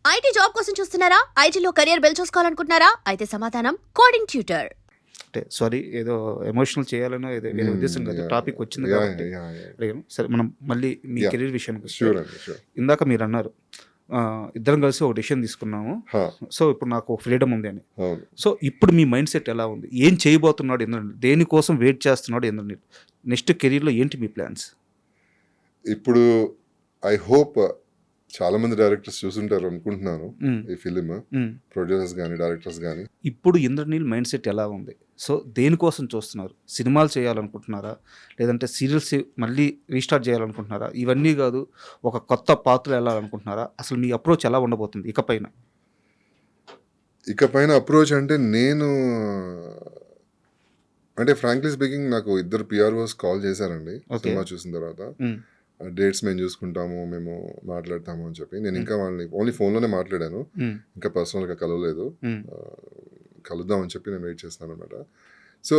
IT job కోసం చూస్తున్నారా? ఐటీలో కెరియర్ బిల్డ్ చూసుకోవాలనుకుంటున్నారా? అయితే సమాధానం కోడింగ్ ట్యూటర్. అంటే సారీ ఏదో ఎమోషనల్ చేయాలనో ఏదో వేరే ఉద్దేశం కాదు, టాపిక్ వచ్చింది కాబట్టి అడిగాను. సరే, మనం మళ్ళీ మీ కెరీర్ విషయానికి వస్తే, ఇందాక మీరు అన్నారు ఇద్దరం కలిసి ఒక డెసిషన్ తీసుకున్నాము, సో ఇప్పుడు నాకు ఫ్రీడమ్ ఉంది అని. సో ఇప్పుడు మీ మైండ్ సెట్ ఎలా ఉంది? ఏం చేయబోతున్నాడు ఇంద్రనీల్? దేనికోసం వెయిట్ చేస్తున్నాడు ఇంద్రనీల్? నెక్స్ట్ కెరీర్లో ఏంటి మీ ప్లాన్స్? ఇప్పుడు ఐ హోప్ చాలా మంది డైరెక్టర్స్ చూసుంటారు అనుకుంటున్నాను ఈ ఫిలిం, ప్రొడ్యూసర్స్ కానీ డైరెక్టర్స్ కానీ. ఇప్పుడు ఇంద్రనీల్ మైండ్ సెట్ ఎలా ఉంది? సో దేనికోసం చూస్తున్నారు? సినిమాలు చేయాలనుకుంటున్నారా, లేదంటే సీరియల్స్ మళ్ళీ రీస్టార్ట్ చేయాలనుకుంటున్నారా? ఇవన్నీ కాదు, ఒక కొత్త పాత్ర వెళ్ళాలనుకుంటున్నారా? అసలు మీ అప్రోచ్ ఎలా ఉండబోతుంది ఇకపైన అప్రోచ్ అంటే అంటే ఫ్రాంక్లీ స్పీకింగ్ నాకు ఇద్దరు పిఆర్ఓస్ కాల్ చేశారండి సినిమా చూసిన తర్వాత. డేట్స్ మేము చూసుకుంటాము, మేము మాట్లాడతాము అని చెప్పి. నేను ఇంకా వాళ్ళని ఓన్లీ ఫోన్లోనే మాట్లాడాను, ఇంకా పర్సనల్గా కలవలేదు. కలుద్దామని చెప్పి నేను వెయిట్ చేస్తాను అనమాట. సో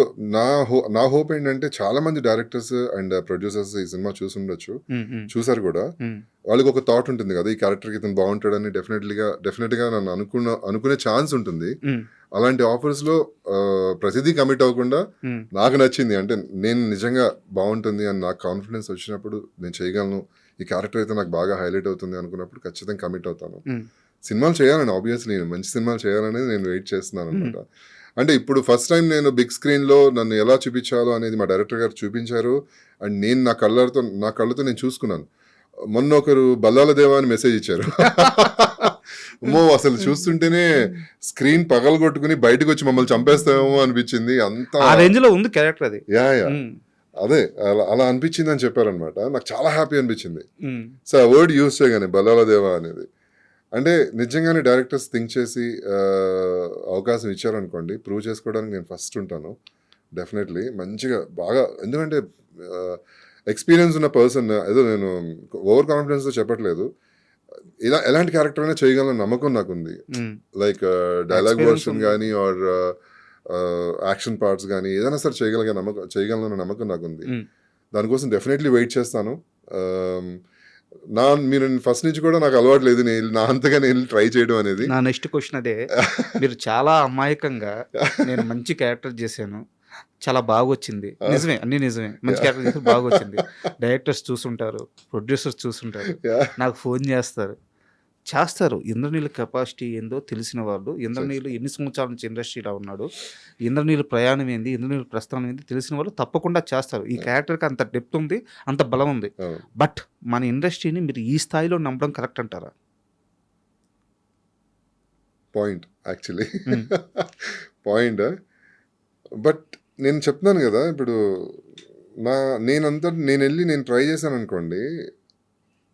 నా హోప్ ఏంటంటే చాలా మంది డైరెక్టర్స్ అండ్ ప్రొడ్యూసర్స్ ఈ సినిమా చూసుండొచ్చు, చూసారు కూడా. వాళ్ళకి ఒక థాట్ ఉంటుంది కదా, ఈ క్యారెక్టర్కి ఇతను బాగుంటాడని. డెఫినెట్గా నన్ను అనుకునే ఛాన్స్ ఉంటుంది. అలాంటి ఆఫర్స్లో ప్రతిదీ కమిట్ అవ్వకుండా నాకు నచ్చింది అంటే నేను నిజంగా బాగుంటుంది అని నాకు కాన్ఫిడెన్స్ వచ్చినప్పుడు, నేను చేయగలను, ఈ క్యారెక్టర్ అయితే నాకు బాగా హైలైట్ అవుతుంది అనుకున్నప్పుడు ఖచ్చితంగా కమిట్ అవుతాను. సినిమాలు చేయాలని, ఆబ్వియస్లీ మంచి సినిమాలు చేయాలనేది నేను వెయిట్ చేస్తున్నాను అనమాట. అంటే ఇప్పుడు ఫస్ట్ టైం నేను బిగ్ స్క్రీన్లో నన్ను ఎలా చూపించాలో అనేది మా డైరెక్టర్ గారు చూపించారు. అండ్ నేను నా కళ్ళతో నేను చూసుకున్నాను. మొన్న ఒకరు బల్లాల దేవా అని మెసేజ్ ఇచ్చారు. అమ్మో, అసలు చూస్తుంటేనే స్క్రీన్ పగలగొట్టుకుని బయటకు వచ్చి మమ్మల్ని చంపేస్తామేమో అనిపించింది. అంత రేంజ్ లో ఉంది క్యారెక్టర్ అది. అదే అలా అనిపించింది అని చెప్పారనమాట. నాకు చాలా హ్యాపీ అనిపించింది. సో ఆ వర్డ్ యూజ్ చేయగానే బల్లాల దేవా అనేది, అంటే నిజంగానే డైరెక్టర్స్ థింక్ చేసి అవకాశం ఇచ్చారనుకోండి, ప్రూవ్ చేసుకోవడానికి నేను ఫస్ట్ ఉంటాను డెఫినెట్లీ. మంచిగా బాగా, ఎందుకంటే ఎక్స్పీరియన్స్ ఉన్న పర్సన్, ఏదో నేను ఓవర్ కాన్ఫిడెన్స్తో చెప్పట్లేదు, ఎలాంటి క్యారెక్టర్ అయినా చేయగలన నమ్మకం నాకుంది. లైక్ డైలాగ్ వర్షన్ కానీ ఆర్ యాక్షన్ పార్ట్స్ కానీ ఏదైనా సరే చేయగలన నమ్మకం నాకుంది. దానికోసం డెఫినెట్లీ వెయిట్ చేస్తాను. మీరు ఫస్ట్ నుంచి కూడా నాకు అలవాటు లేదు నా అంతగా నేను ట్రై చేయడం అనేది. నా నెక్స్ట్ క్వశ్చన్ అదే. మీరు చాలా అమాయకంగా నేను మంచి క్యారెక్టర్ చేశాను, చాలా బాగా వచ్చింది, నిజమే, అన్ని నిజమే, మంచి క్యారెక్టర్ చేసి బాగా వచ్చింది. డైరెక్టర్స్ చూసుంటారు, ప్రొడ్యూసర్స్ చూసుంటారు, నాకు ఫోన్ చేస్తారు. ఇంద్రనీల్ కెపాసిటీ ఏందో తెలిసిన వాళ్ళు, ఇంద్రనీల్ ఎన్ని సంవత్సరాల నుంచి ఇండస్ట్రీలో ఉన్నాడు, ఇంద్రనీల్ ప్రయాణం ఏంది, ఇంద్రనీల్ ప్రస్థానం ఏంది తెలిసిన వాళ్ళు తప్పకుండా చేస్తారు. ఈ క్యారెక్టర్కి అంత డెప్త్ ఉంది, అంత బలం ఉంది. బట్ మన ఇండస్ట్రీని మీరు ఈ స్థాయిలో నమ్మడం కరెక్ట్ అంటారా? Point actually point. బట్ నేను చెప్తున్నాను కదా, ఇప్పుడు నేను ట్రై చేశాను అనుకోండి,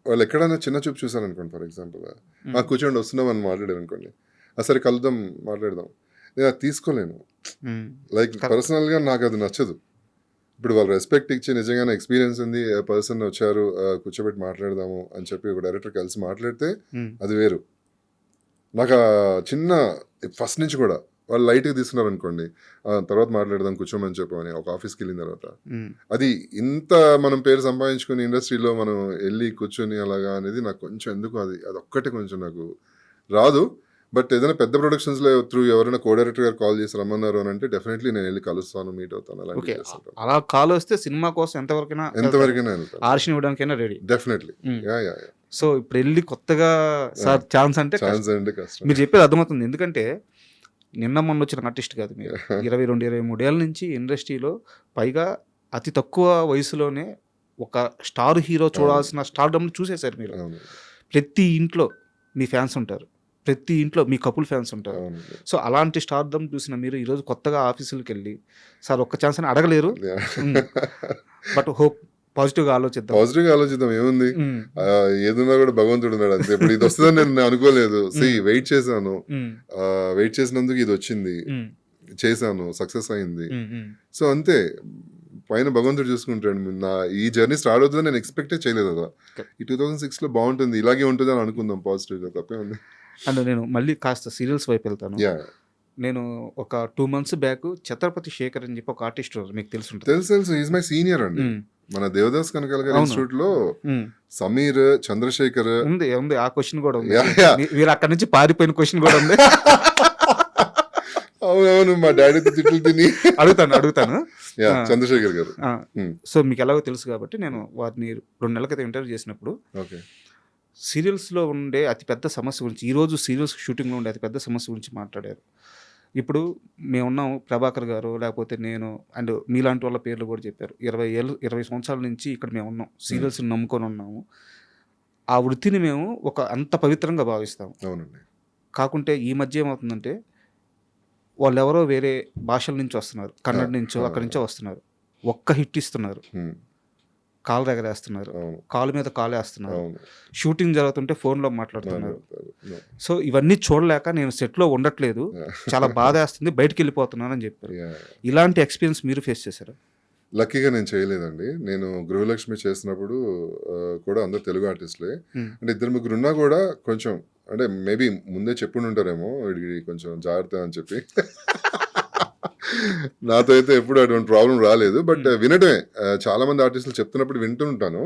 వాళ్ళు ఎక్కడైనా చిన్న చూపు చూసాను అనుకోండి, ఫర్ ఎగ్జాంపుల్ కూర్చోండి వస్తున్నాం అని మాట్లాడారు అనుకోండి, సరే కలుద్దాం మాట్లాడదాం, నేను అది తీసుకోలేను. లైక్ పర్సనల్గా నాకు అది నచ్చదు. ఇప్పుడు వాళ్ళు రెస్పెక్ట్ ఇచ్చి నిజంగానే ఎక్స్పీరియన్స్ ఉంది పర్సన్ వచ్చారు కూర్చోబెట్టి మాట్లాడదాము అని చెప్పి ఒక డైరెక్టర్ కలిసి మాట్లాడితే అది వేరు. నాకు చిన్న ఫస్ట్ నుంచి కూడా వాళ్ళు లైట్గా తీసుకున్నారు అనుకోండి, తర్వాత మాట్లాడదాం కూర్చోమని చెప్పమని ఒక ఆఫీస్కి వెళ్ళిన తర్వాత, అది ఇంత మనం పేరు సంపాదించుకుని ఇండస్ట్రీలో మనం వెళ్ళి కూర్చొని అలాగా అనేది నాకు కొంచెం ఎందుకు అది ఒక్కటే కొంచెం నాకు రాదు. బట్ ఏదైనా పెద్ద ప్రొడక్షన్స్లో త్రూ ఎవరైనా కో డైరెక్టర్ గారు కాల్ చేసి రమ్మన్నారు అని అంటే డెఫినెట్లీ నేను వెళ్ళి కలుస్తాను, మీట్ అవుతాను. అలా కాల్ వస్తే సినిమా కోసం ఎంతవరకైనా వెళ్తాను, ఆర్షన్ ఇవ్వడానికైనా రెడీ డెఫినెట్లీ. సో ఇప్పుడు వెళ్ళి కొత్తగా సార్ ఛాన్స్ అంటే కష్టం. మీరు చెప్పేది అర్థమవుతుంది. ఎందుకంటే నిన్న మొన్న వచ్చిన ఆర్టిస్ట్ కాదు మీరు, 22-23 ఏళ్ళ నుంచి ఇండస్ట్రీలో, పైగా అతి తక్కువ వయసులోనే ఒక స్టార్ హీరో చూడాల్సిన స్టార్డమ్ చూసేశారు మీరు. ప్రతి ఇంట్లో మీ ఫ్యాన్స్ ఉంటారు, ప్రతి ఇంట్లో మీ కపుల్ ఫ్యాన్స్ ఉంటారు. సో అలాంటి స్టార్డమ్ చూసిన మీరు ఈరోజు కొత్తగా ఆఫీసులకు వెళ్ళి సార్ ఒక్క ఛాన్స్ అని అడగలేరు. బట్ హోప్ పాజిటివ్గా ఆలోచిద్దాం. ఏముంది, ఏదున్నా కూడా భగవంతుడు ఉన్నాడు అంతే. ఇప్పుడు ఇది వస్తుందని నేను అనుకోలేదు. వెయిట్ చేశాను, వెయిట్ చేసినందుకు ఇది వచ్చింది, చేశాను, సక్సెస్ అయింది. సో అంతే, పైన భగవంతుడు చూసుకుంటాడు. ఈ జర్నీ స్టార్ట్ అవుతుందని నేను ఎక్స్పెక్టే చేయలేదు కదా. ఈ 2006లో బాగుంటుంది, ఇలాగే ఉంటుంది అని అనుకుందాం పాజిటివ్గా, తప్పే ఉంది. అండ్ నేను మళ్ళీ కాస్త సీరియల్స్ వైపు వెళ్తాను. నేను ఒక 2 months బ్యాక్ ఛత్రపతి శేఖర్ అని చెప్పి ఒక ఆర్టిస్ట్ మీకు తెలుసు, ఈజ్ మై సీనియర్ అండి. మన దేవదాస్ కనకాల గారి అవును. ఇన్స్టిట్యూట్ లో ఉమ్. సమీర్, చంద్రశేఖర్ ఉంది ఆ క్వశ్చన్ కూడా ఉంది. Yeah, yeah. వీరు అక్కడి నుంచి పారిపోయిన క్వశ్చన్ కూడా ఉంది. అవునవును, మా డాడీతో తిట్లు తిని. అడుగుతాను. చంద్రశేఖర్ గారు. సో మీకు ఎలాగో తెలుసు కాబట్టి నేను వారిని 2 నెలల క్రితం ఇంటర్వ్యూ చేసినప్పుడు ఓకే. సీరియల్స్లో ఉండే అతిపెద్ద సమస్య గురించి, ఈరోజు సీరియల్స్ షూటింగ్లో ఉండే అతిపెద్ద సమస్య గురించి మాట్లాడారు. ఇప్పుడు మేమున్నాం, ప్రభాకర్ గారు లేకపోతే నేను అండ్ మీలాంటి వాళ్ళ పేర్లు కూడా చెప్పారు. 20 సంవత్సరాల నుంచి ఇక్కడ మేము ఉన్నాం, సీరియల్స్ని నమ్ముకొని ఉన్నాము. ఆ వృత్తిని మేము ఒక అంత పవిత్రంగా భావిస్తాము. అవునండి. కాకుంటే ఈ మధ్య ఏమవుతుందంటే వాళ్ళు ఎవరో వేరే భాషల నుంచి వస్తున్నారు, కన్నడ నుంచో అక్కడి నుంచో వస్తున్నారు, ఒక్క హిట్ ఇస్తున్నారు, కాలు ఎగరేస్తున్నారు, కాలు మీద కాలు వేస్తున్నారు, షూటింగ్ జరుగుతుంటే ఫోన్లో మాట్లాడుతున్నారు. సో ఇవన్నీ చూడలేక నేను సెట్లో ఉండట్లేదు, చాలా బాధ వేస్తుంది, బయటికి వెళ్ళిపోతున్నాను అని చెప్పారు. ఇలాంటి ఎక్స్పీరియన్స్ మీరు ఫేస్ చేశారు? లక్కీగా నేను చేయలేదండి. నేను గృహలక్ష్మి చేసినప్పుడు కూడా అందరు తెలుగు ఆర్టిస్టులే. అంటే 2-3 ఉన్నా కూడా కొంచెం అంటే మేబీ ముందే చెప్పుండి ఉంటారేమో వీడికి కొంచెం జాగ్రత్త అని చెప్పి. నాతో అయితే ఎప్పుడు అటువంటి ప్రాబ్లం రాలేదు. బట్ వినటమే, చాలా మంది ఆర్టిస్టులు చెప్తున్నప్పుడు వింటుంటాను.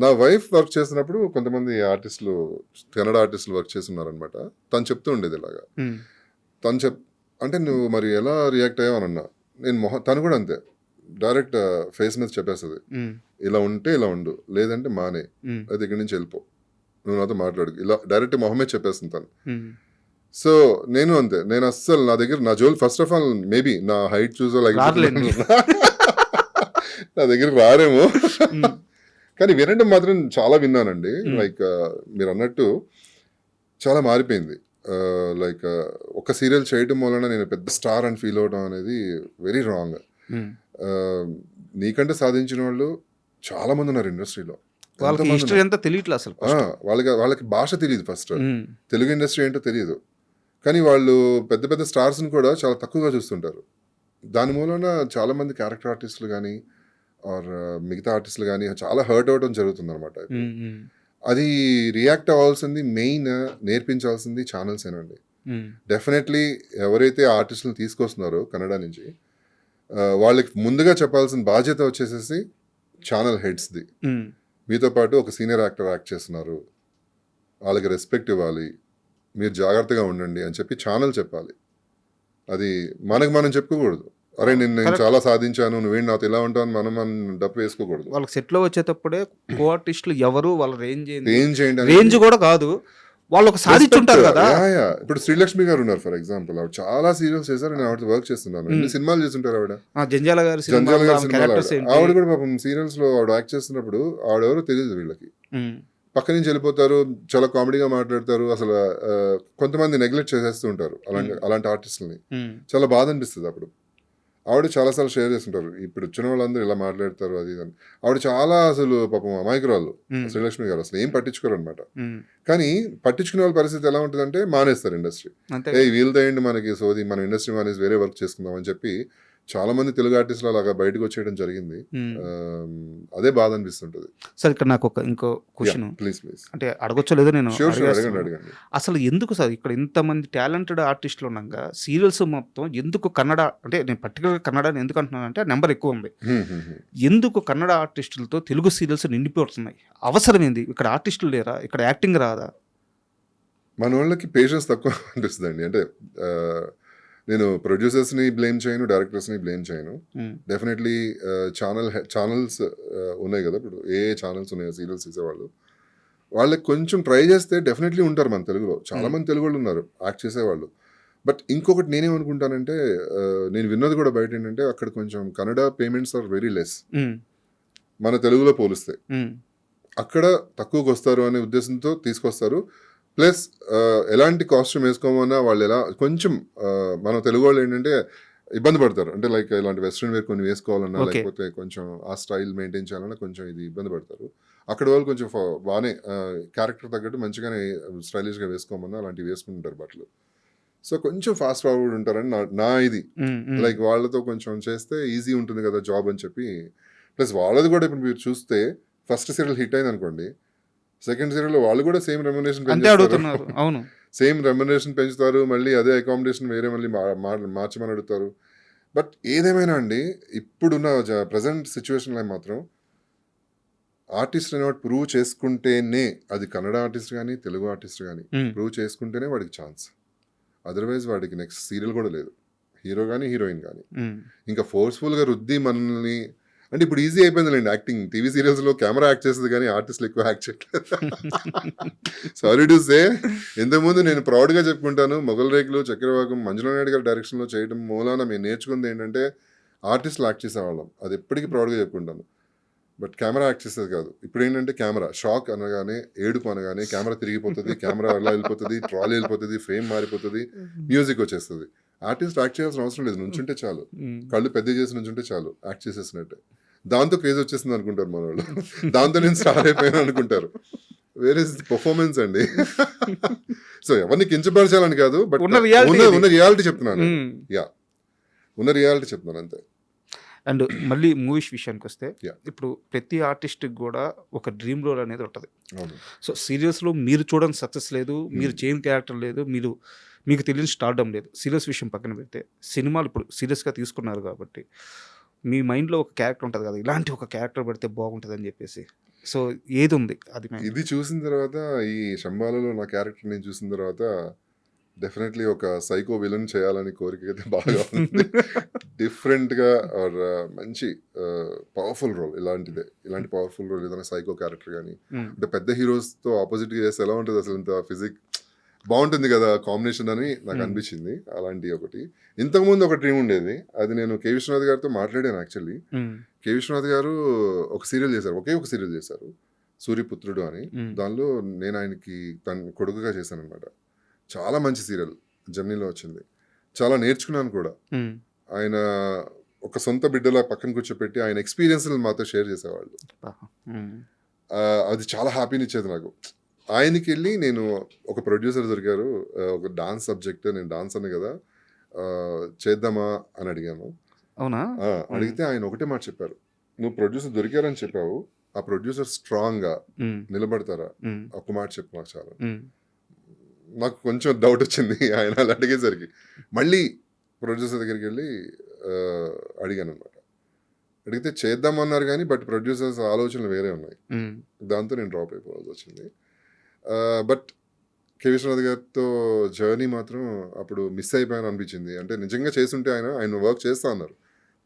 నా వైఫ్ వర్క్ చేసినప్పుడు కొంతమంది ఆర్టిస్టులు, కన్నడ ఆర్టిస్టులు వర్క్ చేస్తున్నారనమాట. తను చెప్తూ ఉండేది ఇలాగా. తను అంటే నువ్వు మరి ఎలా రియాక్ట్ అయ్యావు అని అన్నా. నేను తను కూడా అంతే, డైరెక్ట్ ఫేస్ మీద చెప్పేస్తుంది, ఇలా ఉంటే ఇలా ఉండు, లేదంటే మానే, లేదా ఇక్కడి నుంచి వెళ్ళిపో, నువ్వు నాతో మాట్లాడు, ఇలా డైరెక్ట్ మొహమే చెప్పేస్తుంది తను. సో నేను అంతే, నేను అస్సలు నా జోలు ఫస్ట్ ఆఫ్ ఆల్ మేబీ నా హైట్ చూసో నా దగ్గరికి రారేమో, కానీ వినడం మాత్రం చాలా విన్నానండి. లైక్ మీరు అన్నట్టు చాలా మారిపోయింది. లైక్ ఒక సీరియల్ చేయడం వలన నేను పెద్ద స్టార్ అని ఫీల్ అవడం అనేది వెరీ రాంగ్. నీకంటే సాధించిన వాళ్ళు చాలా మంది ఉన్నారు ఇండస్ట్రీలో. వాళ్ళకి హిస్టరీ అంతా తెలియట్లేదు అసలు. వాళ్ళకి భాష తెలియదు, ఫస్ట్ తెలుగు ఇండస్ట్రీ ఏంటో తెలియదు. కానీ వాళ్ళు పెద్ద పెద్ద స్టార్స్ని కూడా చాలా తక్కువగా చూస్తుంటారు. దాని మూలన చాలా మంది క్యారెక్టర్ ఆర్టిస్టులు కానీ ఆర్ మిగతా ఆర్టిస్టులు కానీ చాలా హర్ట్ అవ్వడం జరుగుతుంది అనమాట. అది రియాక్ట్ అవ్వాల్సింది, మెయిన్ నేర్పించాల్సింది ఛానల్స్ ఏనండి. డెఫినెట్లీ ఎవరైతే ఆర్టిస్టులను తీసుకొస్తున్నారో కన్నడ నుంచి, వాళ్ళకి ముందుగా చెప్పాల్సిన బాధ్యత వచ్చేసేసి ఛానల్ హెడ్స్ది. మీతో పాటు ఒక సీనియర్ యాక్టర్ యాక్ట్ చేస్తున్నారు, వాళ్ళకి రెస్పెక్ట్ ఇవ్వాలి, మీరు జాగ్రత్తగా ఉండండి అని చెప్పి ఛానల్ చెప్పాలి. అది మనం చెప్పుకోకూడదు, అరే నేను చాలా సాధించాను, నువ్వేంటి నాతో ఇలా ఉంటావు అని మనం డప్పు వేసుకోకూడదు. వాళ్ళకి సెట్లో వచ్చేటప్పుడే కో ఆర్టిస్టులు ఎవరు, వాళ్ళ రేంజ్ చేయండి, రేంజ్ కూడా కాదు, వాళ్ళు ఒక సాధించుంటారు కదా. ఇప్పుడు శ్రీలక్ష్మి గారు ఉన్నారు ఫర్ ఎగ్జాంపుల్, ఆవిడ చాలా సీరియల్స్ చేశారు, నేను ఆవిడ వర్క్ చేస్తున్నాను. ఎన్ని సినిమాలు చేస్తుంటారు ఆవిడ. జంజాల గారి ఆవిడ కూడా పాపం సీరియల్స్ లో ఆవిడ యాక్ట్ చేస్తున్నప్పుడు ఆవిడెవరో తెలియదు వీళ్ళకి. పక్క నుంచి వెళ్ళిపోతారు, చాలా కామెడీగా మాట్లాడతారు, అసలు కొంతమంది నెగ్లెక్ట్ చేసేస్తూ ఉంటారు అలాంటి ఆర్టిస్టులని. చాలా బాధ అనిపిస్తుంది అప్పుడు. ఆవిడ చాలాసార్లు షేర్ చేస్తుంటారు, ఇప్పుడు వచ్చిన వాళ్ళందరూ ఇలా మాట్లాడతారు అది అని. ఆవిడ చాలా అసలు పాపం అమాయకురాలు శ్రీలక్ష్మి గారు, అసలు ఏం పట్టించుకోరు అనమాట. కానీ పట్టించుకునే వాళ్ళ పరిస్థితి ఎలా ఉంటుందంటే మానేస్తారు ఇండస్ట్రీ. వీళ్ళతో ఏంటి మనకి సోది, మనం ఇండస్ట్రీ మానేసి వేరే వర్క్ చేసుకుందాం అని చెప్పి చాలా మంది తెలుగు ఆర్టిస్టులు అలాగా బయటకు వచ్చేయడం జరిగింది. అదే బాధ అనిపిస్తుంటది. సార్ ఇక్కడ నాకు ఇంకో క్వశ్చన్, ప్లీజ్ అంటే అడగొచ్చో లేదో నేను అడగండి. అసలు ఎందుకు సార్ ఇక్కడ ఇంతమంది టాలెంటెడ్ ఆర్టిస్టులు ఉన్నాక సీరియల్స్ మొత్తం ఎందుకు కన్నడ, అంటే నేను పర్టికులర్గా కన్నడ ఎందుకు అంటున్నాను అంటే నెంబర్ ఎక్కువ ఉంది, ఎందుకు కన్నడ ఆర్టిస్టులతో తెలుగు సీరియల్స్ నిండిపోతున్నాయి? అవసరం ఏంది? ఇక్కడ ఆర్టిస్టులు లేరా? ఇక్కడ యాక్టింగ్ రాదా? మన వాళ్ళకి పేషెన్స్ తక్కువ అనిపిస్తుంది అండి. అంటే నేను ప్రొడ్యూసర్స్ని బ్లేమ్ చేయను, డైరెక్టర్స్ని బ్లేమ్ చేయను. డెఫినెట్లీ ఛానల్స్ ఉన్నాయి కదా, ఇప్పుడు ఏ ఛానల్స్ ఉన్నాయో సీరియల్స్ చేసేవాళ్ళు, వాళ్ళకి కొంచెం ట్రై చేస్తే డెఫినెట్లీ ఉంటారు మన తెలుగులో. చాలా మంది తెలుగు వాళ్ళు ఉన్నారు యాక్ట్ చేసేవాళ్ళు. బట్ ఇంకొకటి నేనేమనుకుంటానంటే, నేను విన్నది కూడా బయట ఏంటంటే, అక్కడ కొంచెం Kannada payments are very less మన తెలుగులో పోలిస్తే. అక్కడ తక్కువకి వస్తారు అనే ఉద్దేశంతో తీసుకొస్తారు. ప్లస్ ఎలాంటి కాస్ట్యూమ్ వేసుకోమన్నా వాళ్ళు ఎలా కొంచెం మన తెలుగు వాళ్ళు ఏంటంటే ఇబ్బంది పడతారు. అంటే లైక్ ఇలాంటి వెస్ట్రన్ వేర్ కొన్ని వేసుకోవాలన్నా, లేకపోతే కొంచెం ఆ స్టైల్ మెయింటైన్ చేయాలన్నా కొంచెం ఇది ఇబ్బంది పడతారు. అక్కడ వాళ్ళు కొంచెం బాగానే క్యారెక్టర్ తగ్గట్టు మంచిగానే స్టైలిష్గా వేసుకోమన్నా అలాంటివి వేసుకుంటారు బట్టలు. సో కొంచెం ఫాస్ట్ ఫార్వర్డ్ ఉంటారని నా ఇది. లైక్ వాళ్ళతో కొంచెం చేస్తే ఈజీ ఉంటుంది కదా జాబ్ అని చెప్పి. ప్లస్ వాళ్ళది కూడా ఇప్పుడు మీరు చూస్తే ఫస్ట్ సీరియల్ హిట్ అయింది అనుకోండి, సెకండ్ సీరియల్లో వాళ్ళు కూడా సేమ్ రెమ్యునరేషన్ అవును, సేమ్ రెమ్యునరేషన్ పెంచుతారు, మళ్ళీ అదే అకామిడేషన్ వేరే మళ్ళీ మార్చమని అడుగుతారు. బట్ ఏదేమైనా అండి, ఇప్పుడున్న ప్రజెంట్ సిచ్యువేషన్లో మాత్రం ఆర్టిస్ట్ అనేవాడు ప్రూవ్ చేసుకుంటేనే, అది కన్నడ ఆర్టిస్ట్ కానీ తెలుగు ఆర్టిస్ట్ కానీ ఉమ్, ప్రూవ్ చేసుకుంటేనే వాడికి ఛాన్స్. అదర్వైజ్ వాడికి నెక్స్ట్ సీరియల్ కూడా లేదు, హీరో కానీ హీరోయిన్ కానీ. ఉమ్, ఇంకా ఫోర్స్ఫుల్గా రుద్ది మనల్ని, అంటే ఇప్పుడు ఈజీ అయిపోయిందిలేండి యాక్టింగ్. టీవీ సీరియల్స్లో కెమెరా యాక్ట్ చేస్తుంది కానీ ఆర్టిస్టులు ఎక్కువ యాక్ట్ చేయట్లేదు. సారీ టు సే, ఇంతకుముందు నేను ప్రౌడ్గా చెప్పుకుంటాను, మొగల్ రేకులు, చక్రవాకం మంజులా నాయుడు గారి డైరెక్షన్లో చేయడం మూలాన మేము నేర్చుకుంది ఏంటంటే ఆర్టిస్టులు యాక్ట్ చేసేవాళ్ళం. అది ఎప్పటికీ ప్రౌడ్గా చెప్పుకుంటాను. బట్ కెమెరా యాక్ట్ చేసేది కాదు. ఇప్పుడు ఏంటంటే కెమెరా షాక్ అనగానే, ఏడుపు అనగానే కెమెరా తిరిగిపోతుంది, కెమెరా అలా వెళ్ళిపోతుంది, ట్రాలీ వెళ్ళిపోతుంది, ఫ్రేమ్ మారిపోతుంది, మ్యూజిక్ వచ్చేస్తుంది. ఆర్టిస్ట్ యాక్ట్ చేయాల్సిన అవసరం లేదు, నుంచుంటే చాలు, ఉమ్. కళ్ళు పెద్ద చేసి నుంచుంటే చాలు, యాక్ట్ చేసేసినట్టే. దాంతో క్రేజ్ వచ్చేసింది అనుకుంటారు మన వాళ్ళు, దాంతో నేను స్టార్ అయిపోయాను అనుకుంటారు. వేర్ ఇస్ పర్ఫార్మెన్స్ అండి. సో ఎవరిని కించపరచాలని కాదు, బట్ ఉన్న reality ఇది. ఉన్న రియాలిటీ చెప్తున్నాను. ఉమ్. యా, ఉన్న రియాలిటీ చెప్తున్నాను అంతే. అండ్ మళ్ళీ మూవీస్ విషయానికి వస్తే Yeah. ఇప్పుడు ప్రతి ఆర్టిస్ట్కి కూడా ఒక డ్రీమ్ రోల్ అనేది ఉంటుంది. అవును. సో సీరియల్స్లో మీరు చూడని సక్సెస్ లేదు, మీరు చేయని క్యారెక్టర్ లేదు, మీకు తెలియని స్టార్డమ్ లేదు. సీరియస్ విషయం పక్కన పెడితే సినిమాలు ఇప్పుడు సీరియస్గా తీసుకున్నారు కాబట్టి మీ మైండ్లో ఒక క్యారెక్టర్ ఉంటుంది కదా, ఇలాంటి ఒక క్యారెక్టర్ పెడితే బాగుంటుంది అని చెప్పేసి. సో ఏది ఉంది అది mind లో? ఇది చూసిన తర్వాత, ఈ శంబాలలో నా క్యారెక్టర్ నేను చూసిన తర్వాత డెఫినెట్లీ ఒక సైకో విలన్ చేయాలని కోరిక అయితే బాగా ఉంది. డిఫరెంట్గా ఆర్ మంచి పవర్ఫుల్ రోల్, ఇలాంటి పవర్ఫుల్ రోల్ ఏదైనా సైకో క్యారెక్టర్ కానీ, ఉమ్, అంటే పెద్ద హీరోస్తో ఆపోజిట్గా చేస్తే ఎలా ఉంటుంది అసలు, ఇంత ఫిజిక్ బాగుంటుంది కదా కాంబినేషన్ అని నాకు అనిపించింది. అలాంటి ఒకటి. ఇంతకుముందు ఒక డ్రీమ్ ఉండేది, అది నేను కే విశ్వనాథ్ గారితో మాట్లాడాను యాక్చువల్లీ. ఉమ్, కే విశ్వనాథ్ గారు ఒక సీరియల్ చేశారు, ఒకే ఒక సీరియల్ చేశారు, సూర్యపుత్రుడు అని. ఉమ్, దానిలో నేను ఆయనకి తన కొడుకుగా చేశాను అనమాట. చాలా మంచి సీరియల్, జెమినీలో వచ్చింది. చాలా నేర్చుకున్నాను కూడా. ఉమ్, ఆయన ఒక సొంత బిడ్డలా పక్కన కూర్చోపెట్టి ఆయన ఎక్స్పీరియన్స్ మాతో షేర్ చేసేవాళ్ళు. ఉమ్, అది చాలా హ్యాపీని ఇచ్చేది నాకు. ఆయనకి వెళ్ళి నేను, ఒక ప్రొడ్యూసర్ దొరికారు, ఒక డాన్స్ సబ్జెక్ట్, నేను డాన్స్ అనే కదా, చేద్దామా అని అడిగాను. అవునా? అడిగితే ఆయన ఒకటే మాట చెప్పారు, నువ్వు ప్రొడ్యూసర్ దొరికారని చెప్పావు, ఆ ప్రొడ్యూసర్ స్ట్రాంగ్గా ఉమ్, నిలబడతారా, ఉమ్, ఒక మాట చెప్పు నాకు చాలు. ఉమ్, నాకు కొంచెం డౌట్ వచ్చింది ఆయన అలా అడిగేసరికి. మళ్ళీ ప్రొడ్యూసర్ దగ్గరికి వెళ్ళి అడిగాను అనమాట. అడిగితే చేద్దామన్నారు కానీ బట్ ప్రొడ్యూసర్స్ ఆలోచనలు వేరే ఉన్నాయి. ఉమ్, దాంతో నేను డ్రాప్ అయిపోవాల్సి వచ్చింది. బట్ కే విశ్వనాథ్ గారితో జర్నీ మాత్రం అప్పుడు మిస్ అయిపోయాను అనిపించింది. అంటే నిజంగా చేస్తుంటే ఆయన వర్క్ చేస్తా అన్నారు.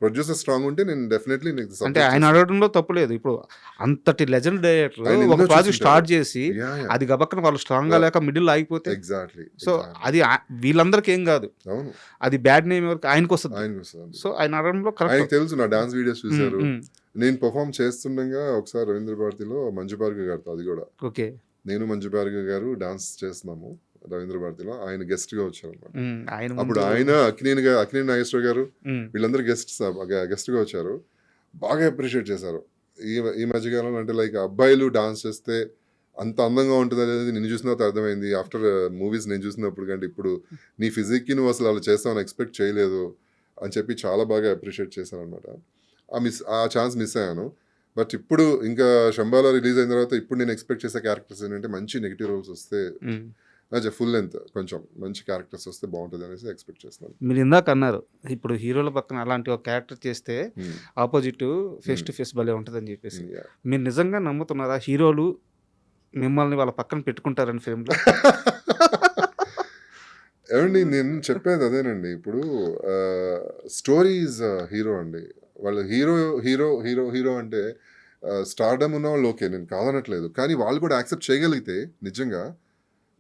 ప్రొడ్యూసర్ స్ట్రాంగ్ ఉంటే నేను డెఫినెట్లీ అంటే ఆయన అడగడంలో తప్పు లేదు. ఇప్పుడు అంతటి లెజెండ్ డైరెక్టర్ ఆయన ఒక ఎన్నో ప్రాజెక్ట్ చూసుంటారు. స్టార్ట్ చేసి అది గబక్కన వాళ్ళు స్ట్రాంగ్ గా లేక మిడిల్ ఆగిపోతే, ఎగ్జాక్ట్లీ. సో అది వీళ్ళందరికీ ఏం కాదు, అవును, అది బ్యాడ్ నేమ్ ఎవరికి ఆయనకు వస్తుంది. ఆయనకు వస్తుంది. సో ఆయన అడగడంలో ఆయనకు కరెక్ట్. తెలుసు, నా డాన్స్ వీడియోస్ చూశారు. నేను పర్ఫామ్ చేస్తుండగా ఒకసారి రవీంద్ర భారతిలో మంజు భార్గవ్ గారితో, అది కూడా ఓకే. నేను మంజు భార్గవ్ గారు డాన్స్ చేస్తున్నాము రవీంద్ర భారతిలో, ఆయన గెస్ట్ గా వచ్చారు అనమాట. ఆయన అప్పుడు ఆయన అక్కినేని నాగేశ్వర గారు వీళ్ళందరూ గెస్ట్ గా వచ్చారు. బాగా అప్రిషియేట్ చేశారు. ఈ మధ్యకాలంలో అంటే లైక్ అబ్బాయిలు డాన్స్ చేస్తే అంత అందంగా ఉంటుంది అనేది నిన్ను చూసిన తర్వాత అర్థమైంది. ఆఫ్టర్ మూవీస్ నేను చూసినప్పుడు కంటే ఇప్పుడు నీ ఫిజిక్కి నువ్వు అసలు అలా చేస్తావని ఎక్స్పెక్ట్ చేయలేదు అని చెప్పి చాలా బాగా అప్రిషియేట్ చేశాను అనమాట. ఆ ఛాన్స్ మిస్ అయ్యాను. బట్ ఇప్పుడు ఇంకా శంబాలా రిలీజ్ అయిన తర్వాత ఇప్పుడు నేను ఎక్స్పెక్ట్ చేసే క్యారెక్టర్స్ ఏంటంటే మంచి నెగిటివ్ రోల్స్ వస్తే, ఫుల్ లెంత్ కొంచెం మంచి క్యారెక్టర్స్ వస్తే బాగుంటుంది అనేసి ఎక్స్పెక్ట్ చేస్తున్నాను. మీరు ఇందాక అన్నారు ఇప్పుడు హీరోల పక్కన అలాంటి ఒక క్యారెక్టర్ చేస్తే ఆపోజిట్ ఫేస్ టు ఫేస్ భలే ఉంటుందని చెప్పేసి, మీరు నిజంగా నమ్ముతున్నారా హీరోలు మిమ్మల్ని వాళ్ళ పక్కన పెట్టుకుంటారని ఫిల్మ్లో? ఏమండి నేను చెప్పేది అదేనండి. ఇప్పుడు స్టోరీ ఈజ్ హీరో అండి. వాళ్ళు హీరో హీరో హీరో హీరో అంటే స్టార్డమ్ ఉన్న వాళ్ళు ఓకే, నేను కాదనట్లేదు. కానీ వాళ్ళు కూడా యాక్సెప్ట్ చేయగలిగితే నిజంగా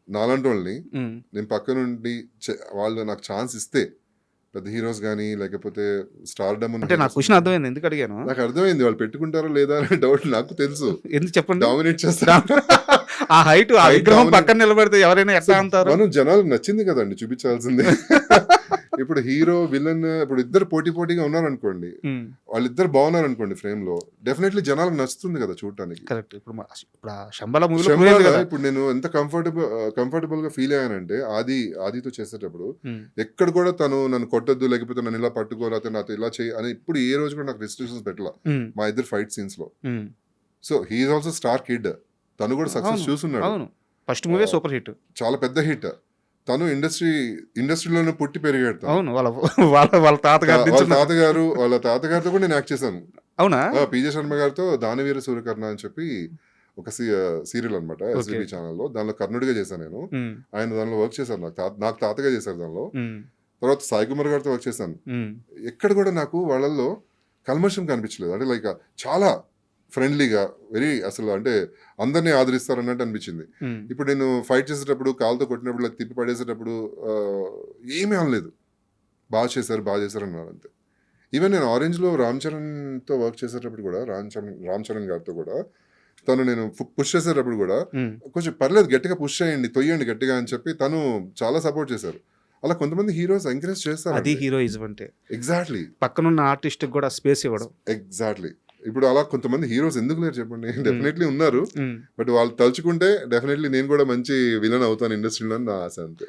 నాలాంటి వాళ్ళని నేను పక్క నుండి వాళ్ళు నాకు ఛాన్స్ ఇస్తే, పెద్ద హీరోస్ కానీ లేకపోతే స్టార్డమ్ అంటే నాకు క్వశ్చన్ అర్థమైంది, ఎందుకు అడిగాను నాకు అర్థమైంది. వాళ్ళు పెట్టుకుంటారో లేదా అనే డౌట్ నాకు తెలుసు. ఎందుకు చెప్పండి? డామినేట్ చేస్తారు. ఆ హైట్, ఆ విగ్రహం పక్కన నిలబడితే ఎవరైనా ఎట్లా అంటారు? మనం జనాలకు నచ్చింది కదండి చూపించాల్సింది. ఇప్పుడు హీరో విలన్ ఇప్పుడు ఇద్దరు పోటీగా ఉన్నారనుకోండి, వాళ్ళిద్దరు బాగున్నారు అనుకోండి ఫ్రేమ్ లో, డెఫినెట్లీ జనాలకు నచ్చుతుంది కదా చూడటానికి. కరెక్ట్. ఇప్పుడు శంబాలా మూవీలో ఇప్పుడు నేను ఎంత కంఫర్టబుల్ గా ఫీల్ అయ్యానంటే ఆదితో చేసేటప్పుడు ఎక్కడ కూడా తను నన్ను కొట్టద్దు, లేకపోతే నన్ను ఇలా పట్టుకో, లేకపోతే నాతో ఇలా చేయి అని ఇప్పుడు ఏ రోజు కూడా నాకు రెస్ట్రిక్షన్స్ పెట్టలా మా ఇద్దరు ఫైట్ సీన్స్ లో. So he is also star kid, తను కూడా సక్సెస్ చూస్తున్నాడు. అవును, ఫస్ట్ మూవీ సూపర్ హిట్, చాలా పెద్ద హిట్. తను ఇండస్ట్రీలోనే పుట్టి పెరిగాడు. అవును, వాళ్ళ తాతగారు వాళ్ళ తాతగారితో కూడా నేను యాక్ట్ చేశాను. అవునా? పీజే శర్మ గారితో దానవీర సూర్యకర్ణ అని చెప్పి ఒక సీరియల్ అనమాట ఎస్వీబీ ఛానల్లో. దానిలో కర్ణుడిగా చేశాను నేను. ఆయన దానిలో వర్క్ చేశారు. నాకు తాతగా చేశారు దానిలో. తర్వాత సాయి కుమార్ గారితో వర్క్ చేశాను. ఎక్కడ కూడా నాకు వాళ్ళల్లో కల్మషం కనిపించలేదు. అంటే లైక్ చాలా ఫ్రెండ్లీగా అసలు అంటే అందరినీ ఆదరిస్తారు అన్నట్టు అనిపించింది. ఇప్పుడు నేను ఫైట్ చేసేటప్పుడు కాలుతో కొట్టినప్పుడు లేదా తిప్పి పడేసేటప్పుడు ఏమీ అనలేదు. బాగా చేశారు అన్నారు అంతే. ఈవెన్ నేను ఆరెంజ్లో రామ్ చరణ్తో వర్క్ చేసేటప్పుడు కూడా రామ్ చరణ్ గారితో కూడా తను నేను పుష్ చేసేటప్పుడు కూడా కొంచెం పర్లేదు గట్టిగా పుష్ చేయండి, తొయ్యండి గట్టిగా అని చెప్పి తను చాలా సపోర్ట్ చేశారు. అలా కొంతమంది హీరోస్ ఎంకరేజ్ చేస్తారు. అది హీరోయిజం అంటే. ఎగ్జాక్ట్లీ. పక్కనున్న ఆర్టిస్ట్ కూడా స్పేస్ ఇవ్వడం. ఎగ్జాక్ట్లీ. ఇప్పుడు అలా కొంతమంది హీరోస్ ఎందుకు లేరు చెప్పండి? డెఫినెట్లీ ఉన్నారు. బట్ వాళ్ళు తలుచుకుంటే డెఫినెట్లీ నేను కూడా మంచి విలన్ అవుతాను ఇండస్ట్రీలో అని నా ఆశ అంతే.